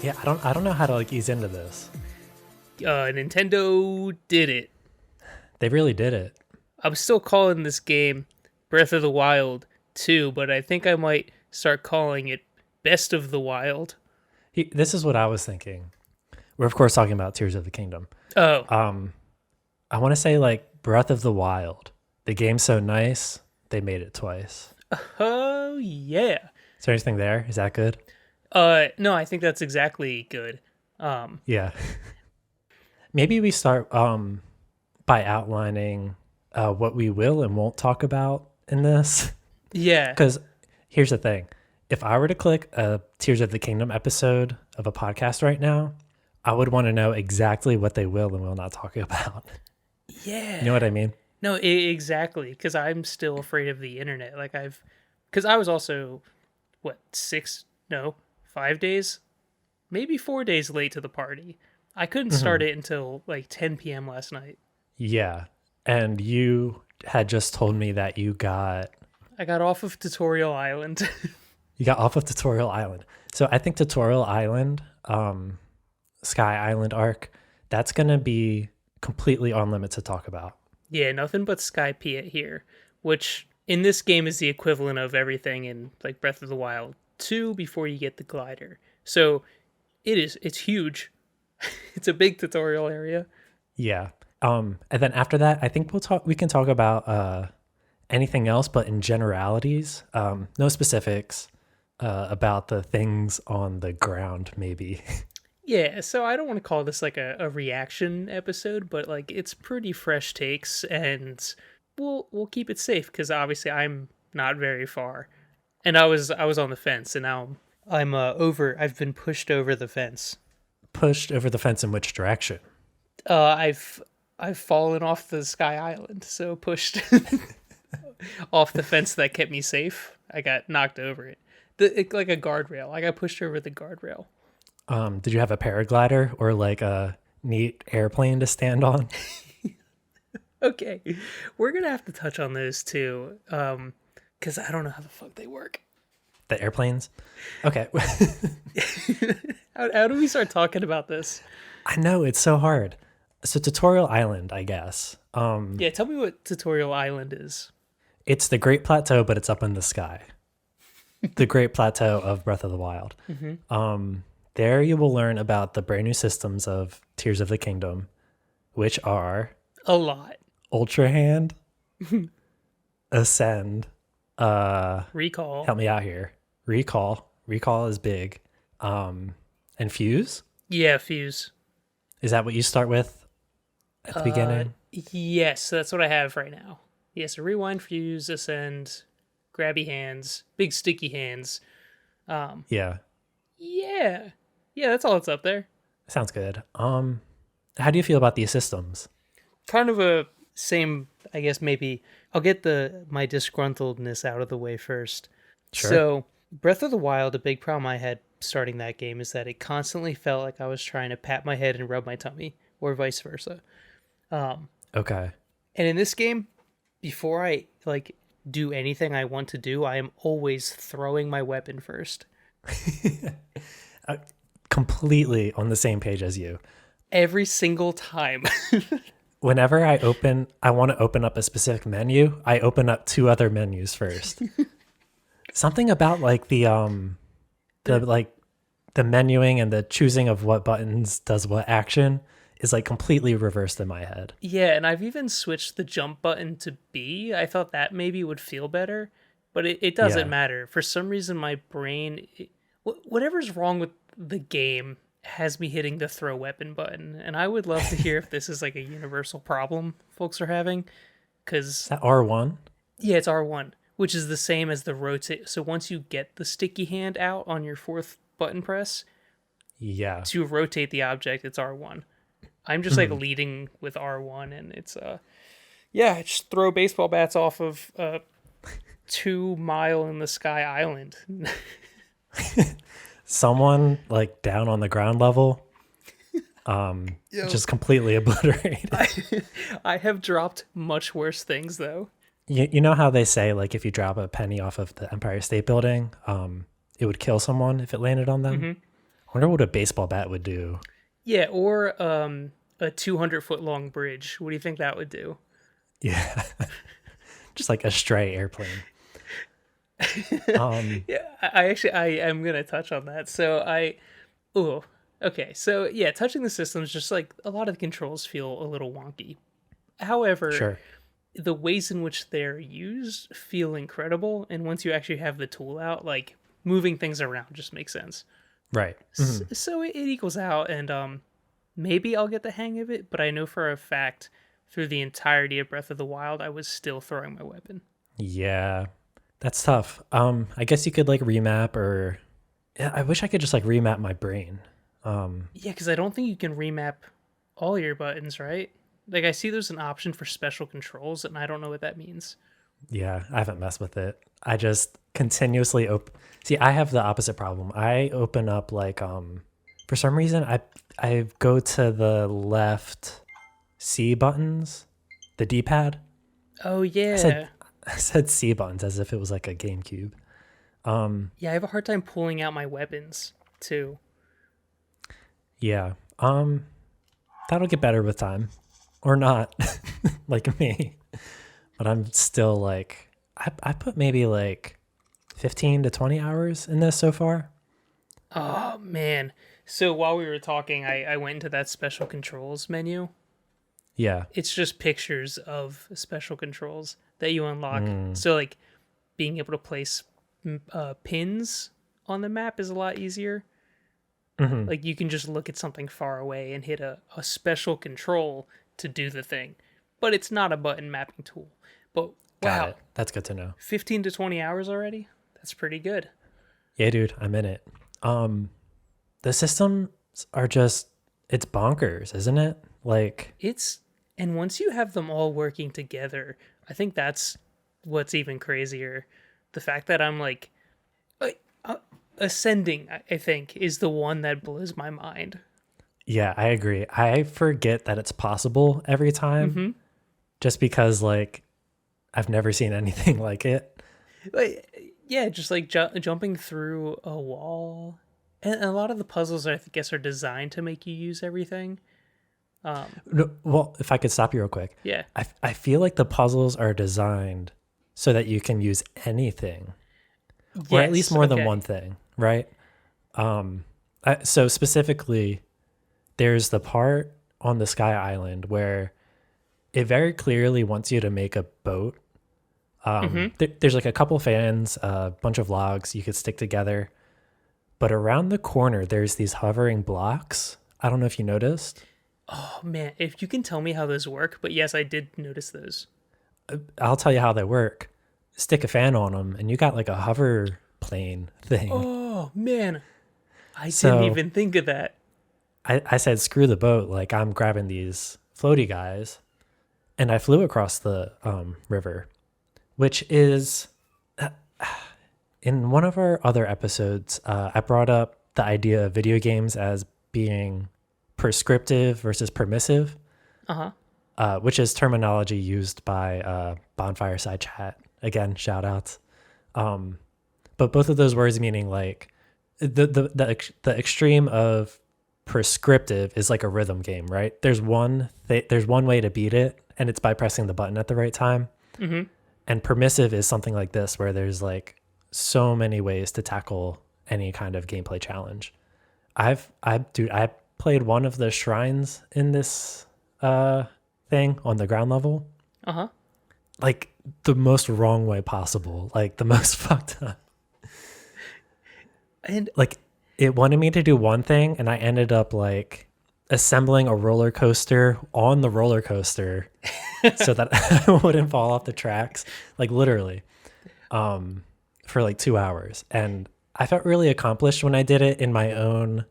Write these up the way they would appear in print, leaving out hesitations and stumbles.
Yeah, I don't know how to like ease into this. Nintendo did it. They really did it. I'm still calling this game Breath of the Wild 2, but I think I might start calling it Best of the Wild. This is what I was thinking. We're of course talking about Tears of the Kingdom. Oh, Um, I want to say like Breath of the Wild. The game's so nice, they made it twice. oh yeah. Is there anything there? Is that good? No, I think that's exactly good. Yeah. Maybe we start by outlining what we will and won't talk about in this. Yeah, Because here's the thing: if I were to click a Tears of the Kingdom episode of a podcast right now, I would want to know exactly what they will and will not talk about. yeah. You know what I mean? No, exactly. Because I'm still afraid of the internet. Because I was also what 5 days, maybe 4 days late to the party. I couldn't start it until like 10 p.m. last night. Yeah. And you had just told me that I got off of Tutorial Island. you got off of Tutorial Island. So I think Tutorial Island, Sky Island arc, that's gonna be completely on limit to talk about. Yeah, nothing but Sky Piet here, which in this game is the equivalent of everything in like Breath of the Wild 2 before you get the glider. So it's huge. It's a big tutorial area. Yeah. And then after that, I think we can talk about anything else, but in generalities, no specifics about the things on the ground, maybe. Yeah, so I don't want to call this like a reaction episode, but like it's pretty fresh takes, and we'll keep it safe because obviously I'm not very far, and I was on the fence, and now I'm over. I've been pushed over the fence. Pushed over the fence in which direction? I've fallen off the Sky Island, so pushed off the fence that kept me safe. I got knocked over it. Like a guardrail. I got pushed over the guardrail. Did you have a paraglider or like a neat airplane to stand on? Okay, we're gonna have to touch on those too, because I don't know how the fuck they work. The airplanes? Okay. How do we start talking about this? I know, it's so hard. So Tutorial Island, I guess. Yeah, tell me what Tutorial Island is. It's the Great Plateau, but it's up in the sky. The Great Plateau of Breath of the Wild. There you will learn about the brand new systems of Tears of the Kingdom, which are A lot. Ultra Hand, Ascend, Recall. help me out here. Recall. Recall is big. And Fuse? Yeah, Fuse. Is that what you start with at the beginning? Yes, that's what I have right now. Yeah, so Rewind, Fuse, Ascend, Grabby Hands, Big Sticky Hands. Yeah. Yeah. Yeah, that's all that's up there. Sounds good. How do you feel about these systems? Kind of a same, I guess maybe I'll get my disgruntledness out of the way first. Sure. So, Breath of the Wild, a big problem I had starting that game is that it constantly felt like I was trying to pat my head and rub my tummy, or vice versa. Okay. And in this game, before I like do anything I want to do, I am always throwing my weapon first. Completely on the same page as you. Every single time. Whenever I want to open up a specific menu, I open up two other menus first. Something about like the menuing and the choosing of what buttons does what action is like completely reversed in my head. Yeah, and I've even switched the jump button to B. I thought that maybe would feel better, but it doesn't Yeah. matter. For some reason, my brain, whatever's wrong with the game, has me hitting the throw weapon button. And I would love to hear if this is like a universal problem folks are having. Is Because, that R1? yeah, it's R1, which is the same as the rotate. So once you get the sticky hand out on your fourth button press, Yeah. to rotate the object, it's R1. I'm just like leading with R1, and it's yeah, just throw baseball bats off of 2 mile in the sky island. Someone like down on the ground level, Yo, just completely obliterated. I have dropped much worse things though. You know how they say like if you drop a penny off of the Empire State Building, it would kill someone if it landed on them. I wonder what a baseball bat would do. Yeah, or a 200-foot long bridge. What do you think that would do? Yeah, just like a stray airplane. Yeah, I am gonna touch on that. Oh, okay. So yeah, touching the systems, just like a lot of the controls feel a little wonky. However, Sure. the ways in which they're used feel incredible, and once you actually have the tool out, like moving things around just makes sense. Right. So it equals out, and maybe I'll get the hang of it. But I know for a fact, through the entirety of Breath of the Wild, I was still throwing my weapon. Yeah, that's tough. I guess you could like remap or yeah, I wish I could just like remap my brain. Yeah, because I don't think you can remap all your buttons, right? Like I see there's an option for special controls, and I don't know what that means. Yeah, I haven't messed with it. I just continuously see, I have the opposite problem. I open up like for some reason I go to the left C buttons, the D-pad. Oh I yeah, said I said C buttons as if it was like a GameCube. yeah. I have a hard time pulling out my weapons too. Yeah. That'll get better with time. Or not, like me. But I'm still like I put maybe like 15 to 20 hours in this so far. Oh man. So while we were talking, I went into that special controls menu. Yeah. It's just pictures of special controls that you unlock. So like being able to place pins on the map is a lot easier. Like you can just look at something far away and hit a special control to do the thing, but it's not a button mapping tool. But Got wow, it. That's good to know. 15 to 20 hours already? That's pretty good. Yeah, dude, I'm in it. The systems are just it's bonkers, isn't it? Like And once you have them all working together, I think that's what's even crazier. The fact that I'm like ascending, I think, is the one that blows my mind. yeah, I agree. I forget that it's possible every time just because like I've never seen anything like it. Yeah, just like jumping through a wall. And a lot of the puzzles, I guess, are designed to make you use everything. No, well, if I could stop you real quick. Yeah. I feel like the puzzles are designed so that you can use anything. Or at least more than one thing, right? So specifically, there's the part on the Sky Island where it very clearly wants you to make a boat. There's like a couple fans, a bunch of logs you could stick together. But around the corner, there's these hovering blocks. I don't know if you noticed. Oh, man. If you can tell me how those work, but yes, I did notice those. I'll tell you how they work. Stick a fan on them, and you got like a hover plane thing. Oh, man. I didn't even think of that. I said, screw the boat. Like, I'm grabbing these floaty guys. And I flew across the river, which is in one of our other episodes, I brought up the idea of video games as being prescriptive versus permissive, which is terminology used by Bonfire Side Chat. Again, shout outs. But both of those words meaning like the extreme of prescriptive is like a rhythm game, right? There's one way to beat it, and it's by pressing the button at the right time. And permissive is something like this, where there's like so many ways to tackle any kind of gameplay challenge. I played one of the shrines in this thing on the ground level. Like the most wrong way possible, like the most fucked up. And like it wanted me to do one thing, and I ended up like assembling a roller coaster on the roller coaster so that I wouldn't fall off the tracks, like literally, for like 2 hours. And I felt really accomplished when I did it in my own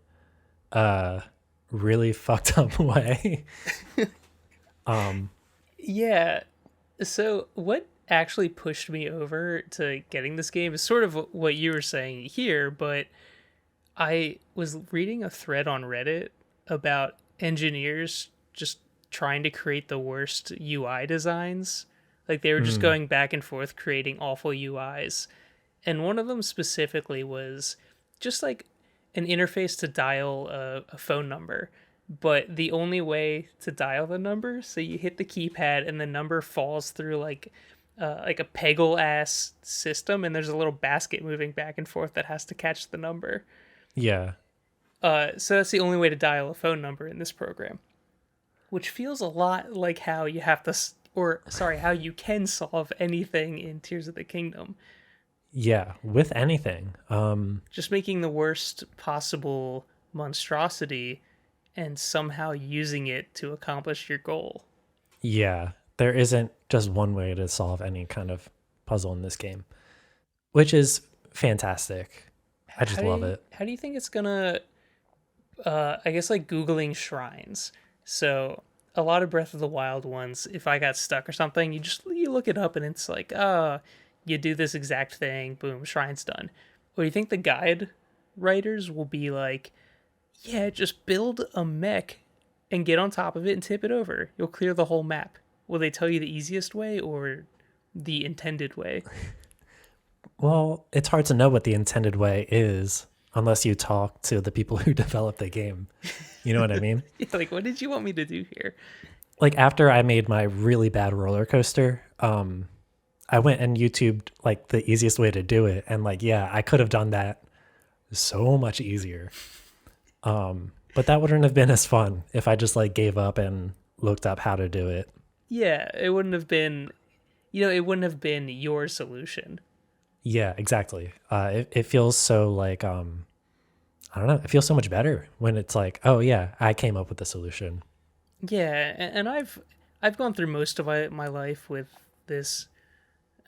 really fucked up way. yeah. So actually pushed me over to getting this game is sort of what you were saying here, but I was reading a thread on Reddit about engineers just trying to create the worst UI designs. Like they were just Mm, going back and forth creating awful UIs. And one of them specifically was just like an interface to dial a phone number. But the only way to dial the number, so you hit the keypad and the number falls through like a Peggle ass system, and there's a little basket moving back and forth that has to catch the number. yeah. So that's the only way to dial a phone number in this program, which feels a lot like how you have to, or sorry, how you can solve anything in Tears of the Kingdom. Yeah, with anything. Just making the worst possible monstrosity and somehow using it to accomplish your goal. Yeah, there isn't just one way to solve any kind of puzzle in this game, which is fantastic. I just love it. How do you think it's gonna I guess like Googling shrines. So a lot of Breath of the Wild ones, if I got stuck or something, you look it up and it's like, you do this exact thing, boom, shrine's done. What do you think the guide writers will be like? Yeah, just build a mech and get on top of it and tip it over. You'll clear the whole map. Will they tell you the easiest way or the intended way? Well, it's hard to know what the intended way is unless you talk to the people who developed the game. You know what I mean? Like, what did you want me to do here? Like after I made my really bad roller coaster, I went and YouTubed like the easiest way to do it, and like yeah, I could have done that so much easier. But that wouldn't have been as fun if I just like gave up and looked up how to do it. Yeah, it wouldn't have been, it wouldn't have been your solution. Yeah, exactly. It feels so like I don't know. It feels so much better when it's like, oh yeah, I came up with the solution. Yeah, and I've gone through most of my life with this,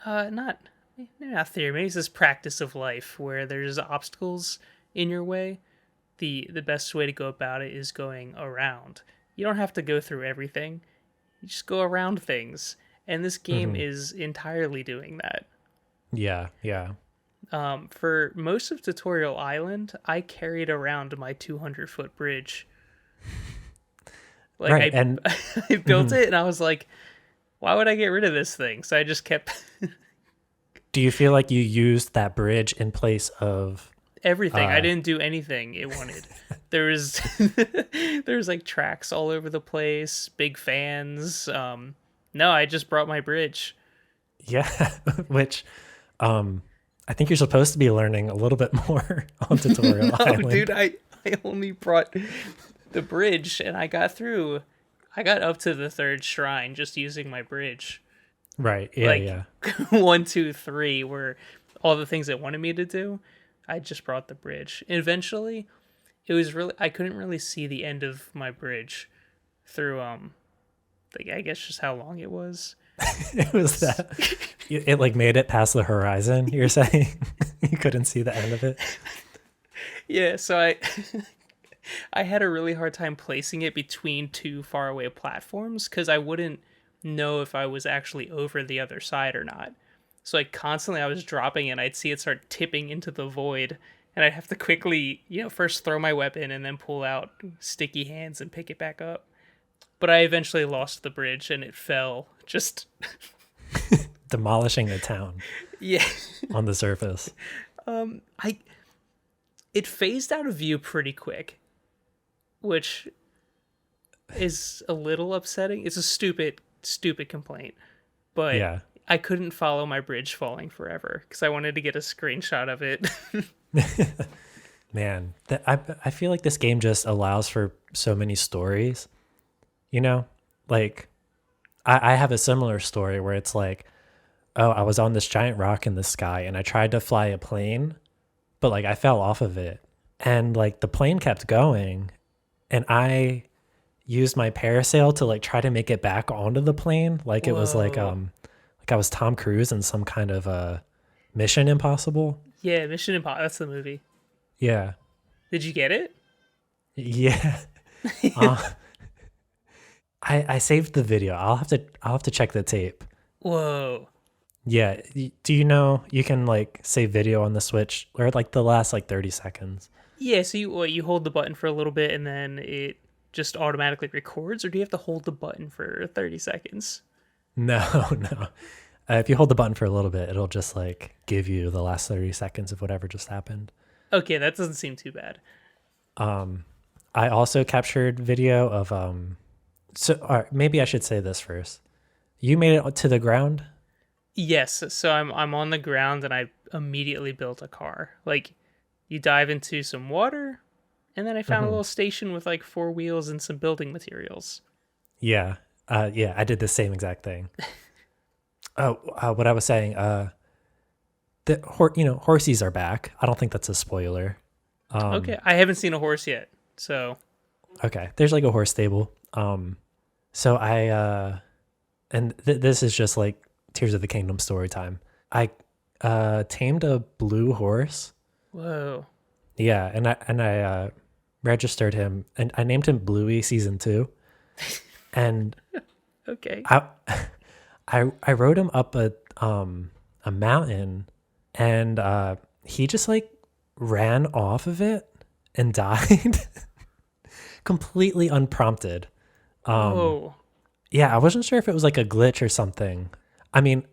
not maybe not theory, maybe it's this practice of life where there's obstacles in your way. The best way to go about it is going around. You don't have to go through everything. You just go around things. And this game Hmm. is entirely doing that. Yeah, yeah. For most of Tutorial Island, I carried around my 200-foot bridge. Like Right. And I built mhm. it and I was like, why would I get rid of this thing? So I just kept Do you feel like you used that bridge in place of everything. I uh didn't do anything it wanted. There was there's like tracks all over the place, big fans. No, I just brought my bridge. yeah, which I think you're supposed to be learning a little bit more on Tutorial No, dude, Island. I only brought the bridge and I got through. I got up to the third shrine just using my bridge. Right. Yeah, Like yeah. 1, 2, 3 were all the things it wanted me to do. I just brought the bridge. And eventually, it was really I couldn't really see the end of my bridge through like I guess just how long it was. It was that it like made it past the horizon, you're saying? You couldn't see the end of it? Yeah, so I I had a really hard time placing it between two faraway platforms because I wouldn't know if I was actually over the other side or not. So like constantly I was dropping and I'd see it start tipping into the void and I'd have to quickly, first throw my weapon and then pull out sticky hands and pick it back up. But I eventually lost the bridge and it fell. Just Demolishing the town yeah. on the surface. I it phased out of view pretty quick, which is a little upsetting. It's a stupid complaint, but Yeah. I couldn't follow my bridge falling forever because I wanted to get a screenshot of it. Man, I feel like this game just allows for so many stories, you know? Like I have a similar story where it's like, oh, I was on this giant rock in the sky and I tried to fly a plane, but like I fell off of it. And like the plane kept going and I used my parasail to like try to make it back onto the plane. Like it was Whoa. like I was Tom Cruise in some kind of Mission Impossible. Yeah, Mission Impossible. That's the movie. Yeah. Did you get it? Yeah. Uh, I saved the video. I'll have to check the tape. Whoa. Yeah. Do you know you can like save video on the Switch or like the last like 30 seconds? Yeah, so you hold the button for a little bit and then it just automatically records, or do you have to hold the button for 30 seconds? No, no. If you hold the button for a little bit, it'll just like give you the last 30 seconds of whatever just happened. Okay, that doesn't seem too bad. I also captured video of so all right, maybe I should say this first. You made it to the ground? Yes, so I'm on the ground and I immediately built a car. Like you dive into some water and then I found a Hmm. little station with like four wheels and some building materials. Yeah. Yeah, I did the same exact thing. Oh, what I was saying, horsies are back. I don't think that's a spoiler. Okay, I haven't seen a horse yet. So, Okay, there's like a horse stable. So and this is just like Tears of the Kingdom story time. I tamed a blue horse. whoa. Yeah, and I registered him and I named him Bluey Season 2. And Okay. I I rode him up a mountain and he just like ran off of it and died completely unprompted. Whoa. Yeah, I wasn't sure if it was like a glitch or something. I mean,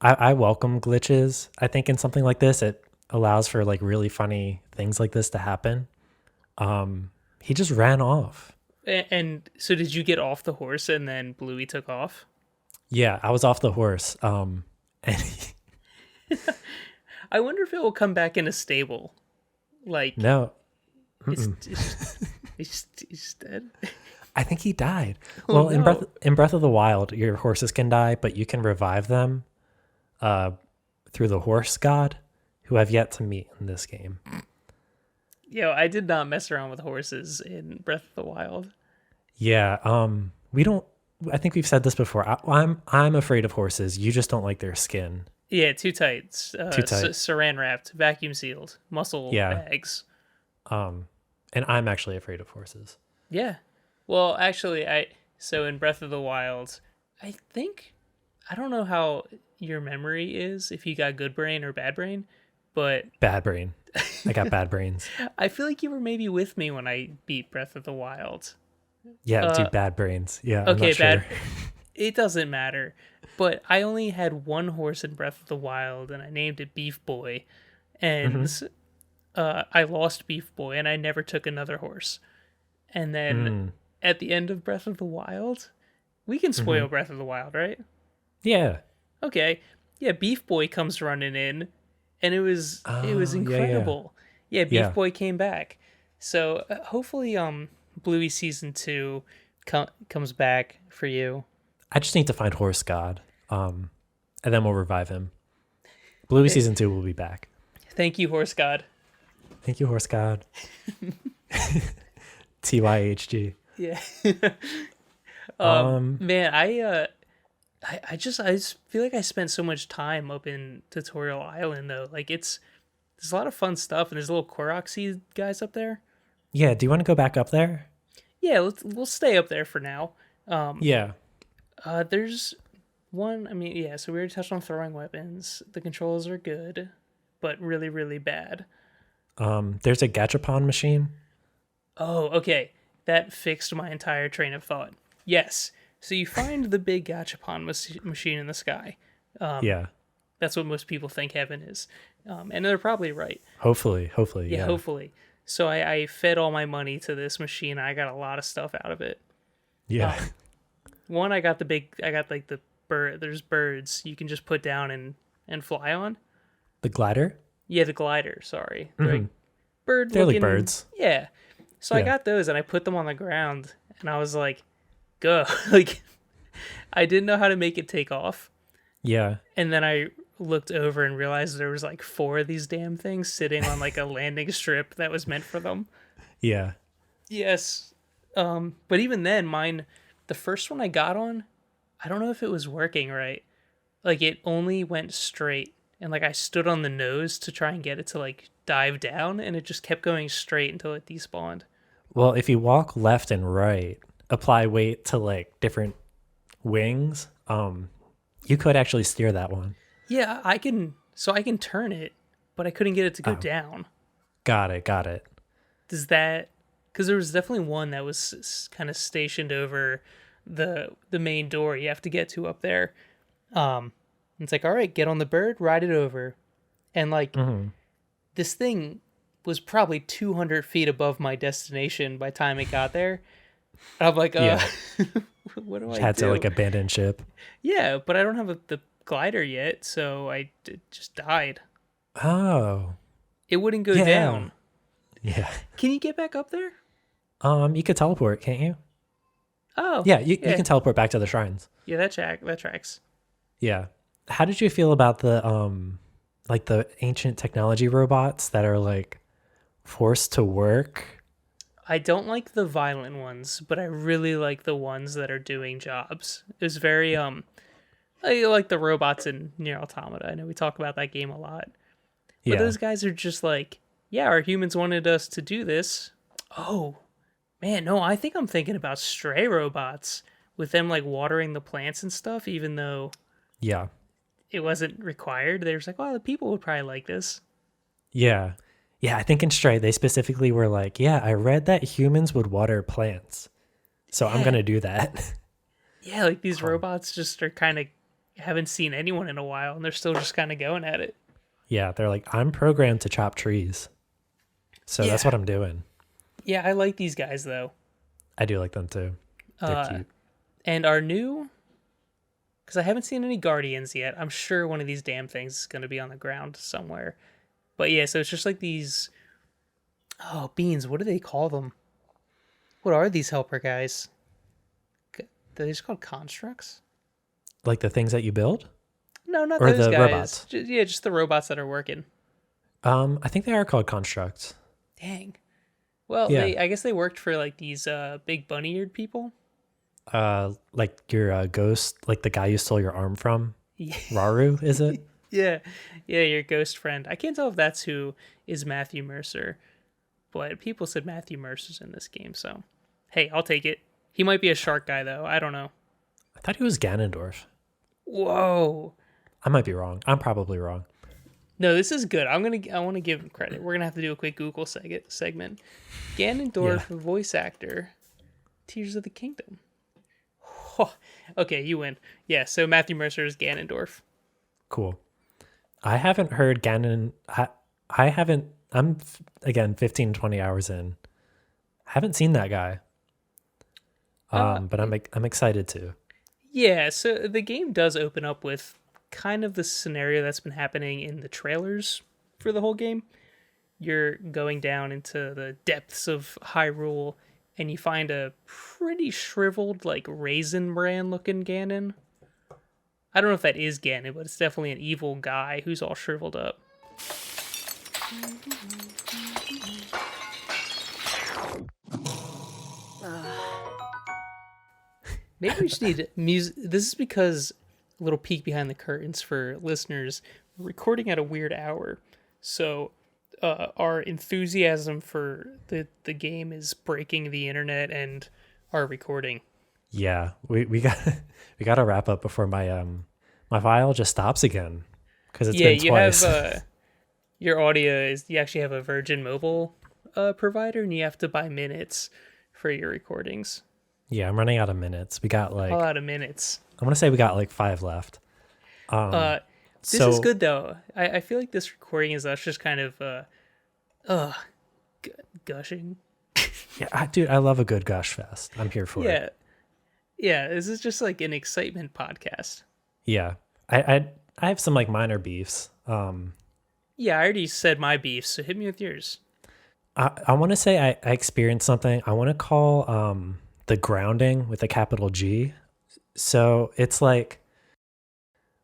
I welcome glitches. I think in something like this, it allows for like really funny things like this to happen. He just ran off. And so did you get off the horse and then Bluey took off? Yeah, I was off the horse. And I wonder if it will come back in a stable. Like no, it's dead. I think he died. Oh Well, no. In Breath of the Wild, your horses can die, but you can revive them through the horse god, who I've yet to meet in this game. Yo, I did not mess around with horses in Breath of the Wild. Yeah, we don't. I think we've said this before. I'm afraid of horses. You just don't like their skin. Yeah, too tight. Too tight. Saran wrapped, vacuum sealed, muscle Yeah. bags. And I'm actually afraid of horses. Yeah. Well, actually, so in Breath of the Wild, I think I don't know how your memory is if you got good brain or bad brain, but Bad brain. I got bad brains. I feel like you were maybe with me when I beat Breath of the Wild. Yeah, Uh, dude, bad brains. Yeah, I'm Okay, not sure. bad. It doesn't matter. But I only had one horse in Breath of the Wild, and I named it Beef Boy. And I lost Beef Boy, and I never took another horse. And then at the end of Breath of the Wild, we can spoil Breath of the Wild, right? Yeah. Okay. Yeah, Beef Boy comes running in, and it was Oh, incredible. Yeah, Beef Yeah. Boy came back. So hopefully, Bluey season 2 comes back for you. I just need to find Horse God. And then we'll revive him. Bluey season 2 will be back. Thank you, Horse God. Thank you, Horse God. TYHG. Yeah. Um, Man, I just feel like I spent so much time up in Tutorial Island though. Like there's a lot of fun stuff and there's little Koroxy guys up there. yeah, do you want to go back up there? Yeah, we'll stay up there for now. Yeah. There's one. I mean, yeah. So we already touched on throwing weapons. The controls are good, but really, really bad. There's a gachapon machine. Oh, okay. That fixed my entire train of thought. Yes. So you find the big gachapon machine in the sky. Yeah. That's what most people think heaven is, and they're probably right. Hopefully. Yeah, Yeah. hopefully. So I fed all my money to this machine. I got a lot of stuff out of it. Yeah. One, I got like the bird. There's birds you can just put down and fly on. The glider? Yeah, the glider. Sorry, they're like bird. They're like looking- birds. Yeah. So I Yeah. got those and I put them on the ground and I was like, go. Like, I didn't know how to make it take off. Yeah. And then I looked over and realized there was like four of these damn things sitting on like a landing strip that was meant for them. Yeah. Yes. But even then, the first one I got on, I don't know if it was working right. Like it only went straight, and like I stood on the nose to try and get it to like dive down, and it just kept going straight until it despawned. Well, if you walk left and right, apply weight to like different wings, you could actually steer that one. Yeah, I can. So I can turn it, but I couldn't get it to go Oh, down. got it, got it. Does that? Because there was definitely one that was kind of stationed over the main door you have to get to up there. Um, it's like, all right, get on the bird, ride it over, and like Hmm. this thing was probably 200 feet above my destination by the time it got there. And I'm like, Yeah, what do I had to like do? abandon ship. Yeah, but I don't have the glider yet, so just died. Oh, It wouldn't go yeah, down. yeah. Can you get back up there? You could teleport, can't you? Oh, Yeah, you yeah, can teleport back to the shrines. yeah. That tracks. Yeah. How did you feel about the like the ancient technology robots that are like forced to work? I don't like the violent ones, but I really like the ones that are doing jobs. It was very I like the robots in Near Automata. I know we talk about that game a lot, but Yeah. those guys are just like, yeah, our humans wanted us to do this. Oh man, no, I think I'm thinking about stray robots with them like watering the plants and stuff, even though Yeah. it wasn't required. They were just like, oh, the people would probably like this. Yeah. Yeah, I think in Stray they specifically were like, yeah, I read that humans would water plants. So I'm Yeah, going to do that. yeah, like these Um, robots just are kind of haven't seen anyone in a while, and they're still just kind of going at it. yeah, they're like, I'm programmed to chop trees. So that's Yeah, what I'm doing. yeah, I like these guys though. I do like them too. They're Uh, cute. and our new, because I haven't seen any guardians yet. I'm sure one of these damn things is going to be on the ground somewhere. But yeah, so it's just like these. Oh, beans. What do they call them? What are these helper guys? Are they just called constructs? Like the things that you build No, not or those the guys. robots. Yeah, just the robots that are working. I think they are called constructs. Dang. Well, Yeah. they I guess they worked for like these big bunny-eared people. Like your ghost, like the guy you stole your arm from. Yeah, Raru, is it? yeah, yeah. Your ghost friend. I can't tell if that's who is Matthew Mercer, but people said Matthew Mercer's in this game. So, hey, I'll take it. He might be a shark guy though. I don't know. I thought he was Ganondorf. Whoa. I might be wrong. I'm probably wrong. No, this is good. I want to give him credit. We're gonna have to do a quick Google segment. Ganondorf Yeah, voice actor, Tears of the Kingdom. Oh, okay, you win. Yeah, so Matthew Mercer is Ganondorf. cool. I haven't heard Ganon. I haven't. Again 15, 20 hours in. I haven't seen that guy. Uh, But I'm excited to. yeah. So the game does open up with kind of the scenario that's been happening in the trailers for the whole game. You're going down into the depths of Hyrule, and you find a pretty shriveled, like raisin bran looking Ganon. I don't know if that is Ganon, but it's definitely an evil guy who's all shriveled up. Maybe we just need music. This is because a little peek behind the curtains for listeners. We're recording at a weird hour, so our enthusiasm for the game is breaking the internet and our recording. Yeah, we got we got to wrap up before my file just stops again because it's Yeah, been you have twice. your audio is you actually have a Virgin Mobile provider, and you have to buy minutes for your recordings. Yeah, I'm running out of minutes. We got A like lot of minutes. I want to say we got like 5 left. Uh, this is So good though. I feel like this recording is us just kind of uh gushing. yeah, dude, I love a good gush fest. I'm here for it. Yeah, yeah. This is just like an excitement podcast. Yeah, I have some like minor beefs. Yeah, I already said my beef, so hit me with yours. I want to say I experienced something. I want to call the grounding with a capital G. So it's like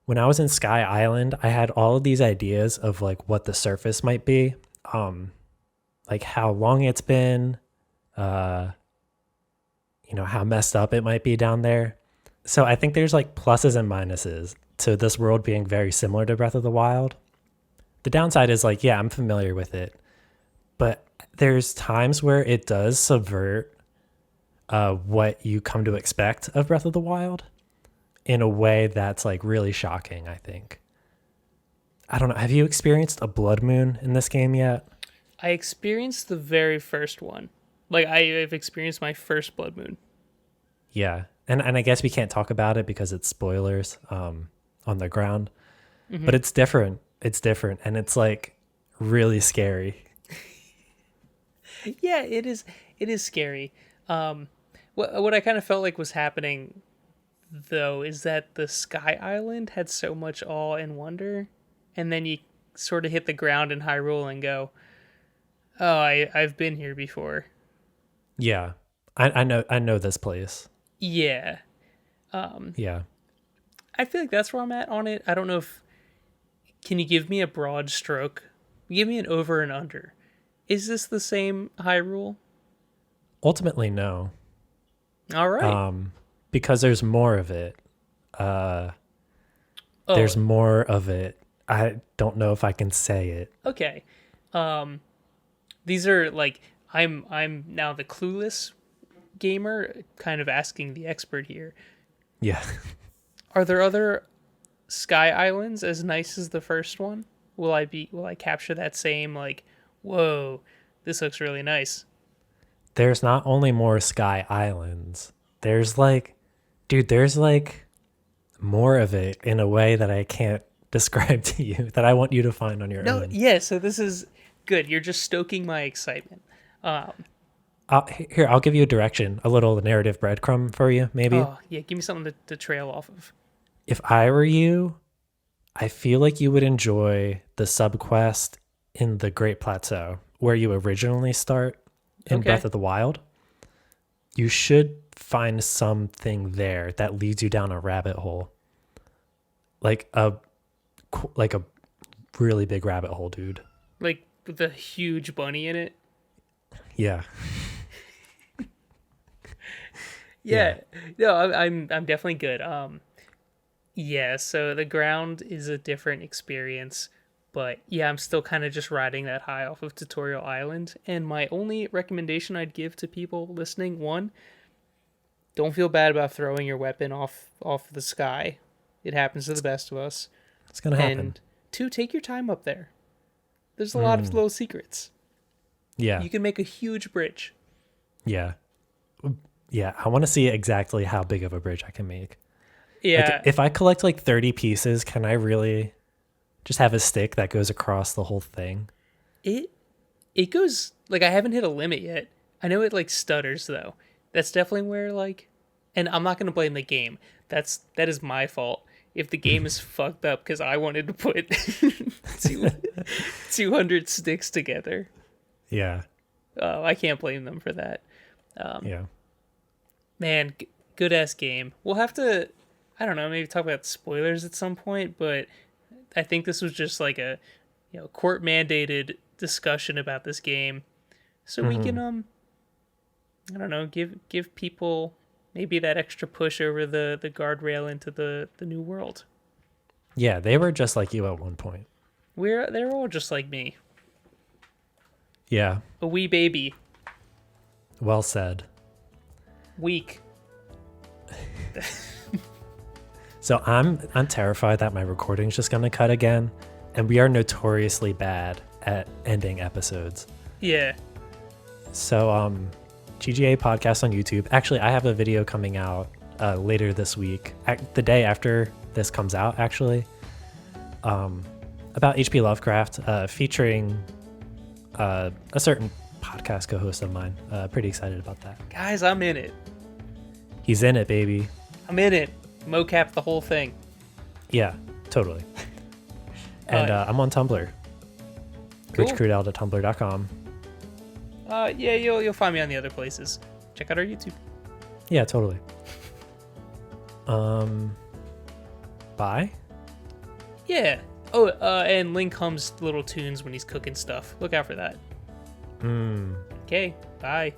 when I was in Sky Island, I had all of these ideas of like what the surface might be, like how long it's been, uh, how messed up it might be down there. So I think there's like pluses and minuses to this world being very similar to Breath of the Wild. The downside is like, yeah, I'm familiar with it, but there's times where it does subvert what you come to expect of Breath of the Wild in a way that's like really shocking, I think. I don't know. Have you experienced a blood moon in this game yet? I experienced the very first one. Like I've experienced my first blood moon. Yeah. And I guess we can't talk about it because it's spoilers on the ground. But it's different. It's different. And it's like really scary. Yeah, it is. It is scary. What I kind of felt like was happening, though, is that the Sky Island had so much awe and wonder, and then you sort of hit the ground in Hyrule and go, "Oh, I've been here before." Yeah. I know this place. Yeah, Yeah. I feel like that's where I'm at on it. I don't know if can you give me a broad stroke? Give me an over and under. Is this the same Hyrule? Ultimately, no. All right. Because there's more of it. There's more of it. I don't know if I can say it. Okay. These are like I'm now the clueless gamer, kind of asking the expert here. Yeah. Are there other Sky Islands as nice as the first one? Will I capture that same like, whoa, this looks really nice? There's not only more Sky Islands. There's like, dude, there's like more of it in a way that I can't describe to you that I want you to find on your No, own. yeah, so this is good. You're just stoking my excitement. Here, I'll give you a direction, a little narrative breadcrumb for you, maybe. Oh, yeah, give me something to trail off of. If I were you, I feel like you would enjoy the subquest in the Great Plateau, where you originally start in Okay. Breath of the Wild. You should find something there that leads you down a rabbit hole, like a really big rabbit hole, dude. Like with a huge bunny in it. Yeah. Yeah. No, I'm definitely good. Yeah, so the ground is a different experience, but yeah, I'm still kind of just riding that high off of Tutorial Island. And my only recommendation I'd give to people listening, one, don't feel bad about throwing your weapon off the sky. It happens to the best of us. It's gonna happen. And two, take your time up there. There's a lot of little secrets. Yeah. You can make a huge bridge. Yeah. Yeah. I want to see exactly how big of a bridge I can make. Yeah. Like, if I collect like 30 pieces, can I really just have a stick that goes across the whole thing? It goes like I haven't hit a limit yet. I know it like stutters though. That's definitely where like, and I'm not gonna blame the game. That is my fault if the game is fucked up because I wanted to put 200 sticks together. Yeah. I can't blame them for that. Yeah. Man, good ass game. We'll have to, I don't know, maybe talk about spoilers at some point, but I think this was just like a, court mandated discussion about this game, so we can I don't know, give people maybe that extra push over the guardrail into the new world. Yeah. They were just like you at one point. They're all just like me, Yeah. a wee baby, Well said. weak. So I'm terrified that my recording's just gonna cut again, and we are notoriously bad at ending episodes. Yeah. So GGA podcast on YouTube. Actually, I have a video coming out later this week, the day after this comes out, actually, about H.P. Lovecraft, featuring a certain podcast co-host of mine. Pretty excited about that. Guys, I'm in it. He's in it, baby. I'm in it. Mocap the whole thing. Yeah, totally. And I'm on Tumblr. Cool. richcrudel.tumblr.com. Yeah, you'll find me on the other places. Check out our YouTube. Yeah, totally. Bye. Yeah. Oh, and Link hums little tunes when he's cooking stuff. Look out for that. Okay. Bye.